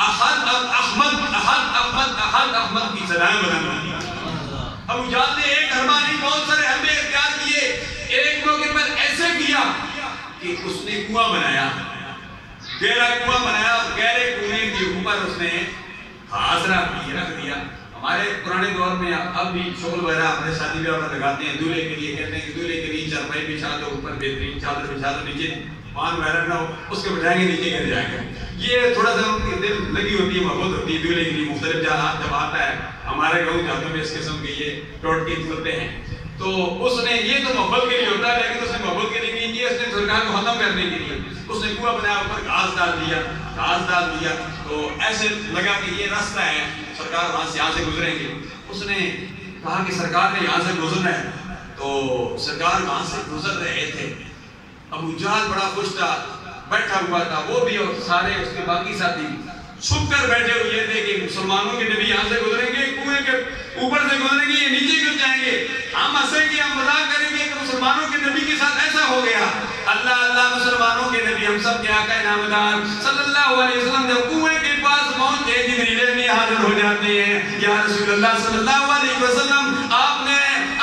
احد احمد کی صدائیں بلند ہوتی ہیں۔ ابو جہل نے ایک حربہ نہیں بہت سارے حربے اختیار کیے، ایک موقع پر ایسے کیا کہ اس نے کنواں بنایا، گہرا کنواں بنایا، اور گہرے کنویں کے اوپر اس نے گھاس رکھ دیا۔ ہمارے پرانے دور میں اب بھی شغل وغیرہ ہمارے شادی بیاہ پر لگاتے ہیں، دولہے کے لیے کہتے ہیں کہ دولہے کے لیے چارپائی بچھا دو، اوپر بہترین چادر بچھا دو، نیچے پان وغیرہ نہ ہو، اس کے بجائیں گے نیچے گر جائیں گے۔ یہ تھوڑا سا ان کی دل لگی ہوتی ہے، محبت ہوتی ہے دولہے کے لیے۔ مختلف جہات جب آتا ہے ہمارے گاؤں جاتوں میں اس قسم کے یہ ٹوٹکے چلتے ہیں، تو اس نے یہ تو محبت کے لیے ہوتا ہے، لیکن اس نے محبت کے لیے نہیں کیا، اس نے سرکار کو ختم کرنے کے لیے اس نے کنواں بنایا، اوپر گھاس ڈال دیا، تو ایسے لگا کہ یہ راستہ ہے، سرکار وہاں سے یہاں سے گزریں گے۔ اس نے کہا کہ سرکار نے یہاں سے گزرنا ہے، تو سرکار وہاں سے گزر رہے تھے۔ ابو جہل بڑا خوش تھا، بیٹھا ہوا تھا، وہ بھی اور سارے اس کے باقی ساتھی چھپ کر بیٹھے ہوئے تھے کہ مسلمانوں کے نبی یہاں سے گزریں گے، کنویں کے اوپر سے گزریں گے، یہ نیچے گر جائیں گے، ہم ہنسیں گے، ہم مذاق کریں گے کہ مسلمانوں کے نبی کے ساتھ ایسا ہو گیا۔ اللہ اللہ، مسلمانوں کے نبی ہم سب کے آقا انعامدار صلی اللہ علیہ وسلم جب کنویں کے پاس پہنچے، جبریل امین حاضر ہو جاتے ہیں، یا رسول اللہ صلی اللہ علیہ وسلم، آپ نے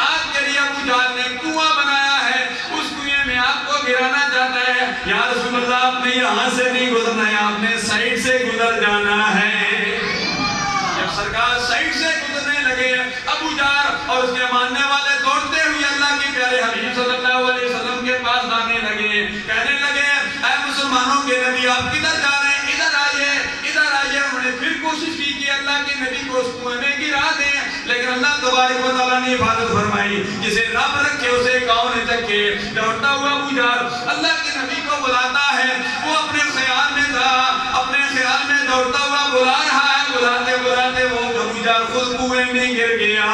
آج کے لیے ابو جہل نے کنواں بنایا ہے، اس کنویں میں آپ کو گرانا چاہتا ہے، یا رسول اللہ آپ نے یہاں سے نہیں گزرنا ہے، آپ نے سائیڈ سے گزر جانا ہے۔ جب سرکار سائیڈ سے گزرنے لگے، ابو جہل اور اس کے ماننے والے دوڑتے ہوئے اللہ کے پیارے حبیب صلی اللہ علیہ وسلم کے پاس آنے لگے، کہنے لگے اے مسلمانوں کے نبی آپ کدھر جا رہے ہیں، ادھر آئیے ادھر آئیے۔ انہوں نے پھر کوشش کی کہ اللہ کے نبی کو اس کنویں میں گرا دیں، لیکن اللہ تبارک و تعالیٰ نے حفاظت فرمائی، جسے رب رکھے اسے کون چکے۔ دوڑتا ہوا ابو جہل اللہ کے نبی کو بلاتا ہے، وہ اپنے خیال میں تھا، اپنے خیال میں دوڑتا ہوا بلا رہا ہے، بلاتے بلاتے وہ ابو جہل خود کنویں میں گر گیا۔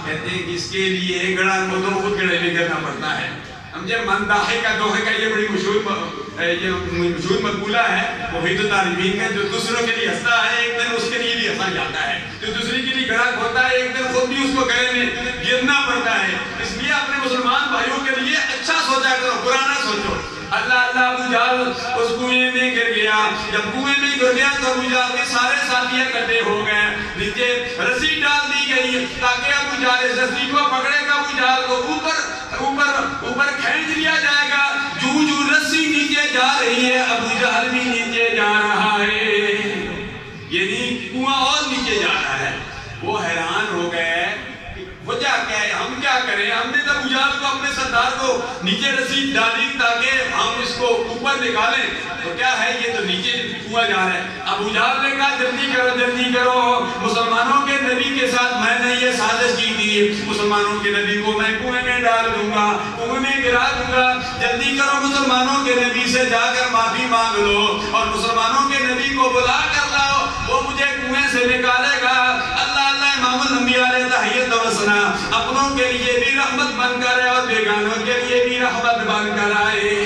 کہتے ہیں کہ اس کے لیے گڑھا کو تو خود گڑھے میں گرنا پڑتا ہے۔ سمجھے منداحے کا دوحے کا یہ بڑی مشہور مقولہ ہے محیط الطالبین کا، جو دوسروں کے لیے ہنستا ہے ایک دن اس کے لیے بھی ہنسا جاتا ہے، جو دوسری کے لیے گڑھا کھوتا ہے ایک دن خود بھی اس کو گڑھے میں گرنا پڑتا ہے۔ اس لیے اپنے مسلمان بھائیوں کے لیے اچھا سوچا کرو، برا نہ سوچو۔ اللہ اللہ، ابو جہل اس کنویں میں گر گیا۔ جب کنویں میں گر گیا تو ابو جہل کے سارے ساتھی اکٹھے ہو گئے، نیچے رسی ڈال دی گئی تاکہ ابو جہل اس رسی کو پکڑے گا، ابو جہل کو اوپر کھینچ لیا جائے گا۔ جو رسی نیچے جا رہی ہے ابو جہل بھی نیچے جا رہا ہے، یعنی کنواں اور نیچے جا رہا ہے۔ وہ حیران ہو گئے کہ وجہ کیا ہے، ہم کیا کریں، ہم نے ابو جہل کو اپنے سردار کو نیچے رسی ڈالی تاکہ ہم اس کو اوپر نکالیں، تو کیا ہے یہ تو نیچے کنواں جا رہا ہے۔ ابو جہل نے کہا جلدی کرو، مسلمانوں کے نبی کے ساتھ میں نے یہ سازش کی تھی، مسلمانوں کے نبی کو میں کنویں میں ڈال دوں گا، کنویں میں گرا دوں گا، جلدی کرو، مسلمانوں کے نبی سے جا کر معافی مانگ لو اور مسلمانوں کے نبی کو بلا کر لاؤ، وہ مجھے کنویں سے نکالے گا۔ اللہ اللہ، امام الانبیاء علیہ تحیت و ثنا اپنوں کے لیے بھی رحمت بن کر اور بیگانوں کے لیے بھی رحمت بن کر آئے۔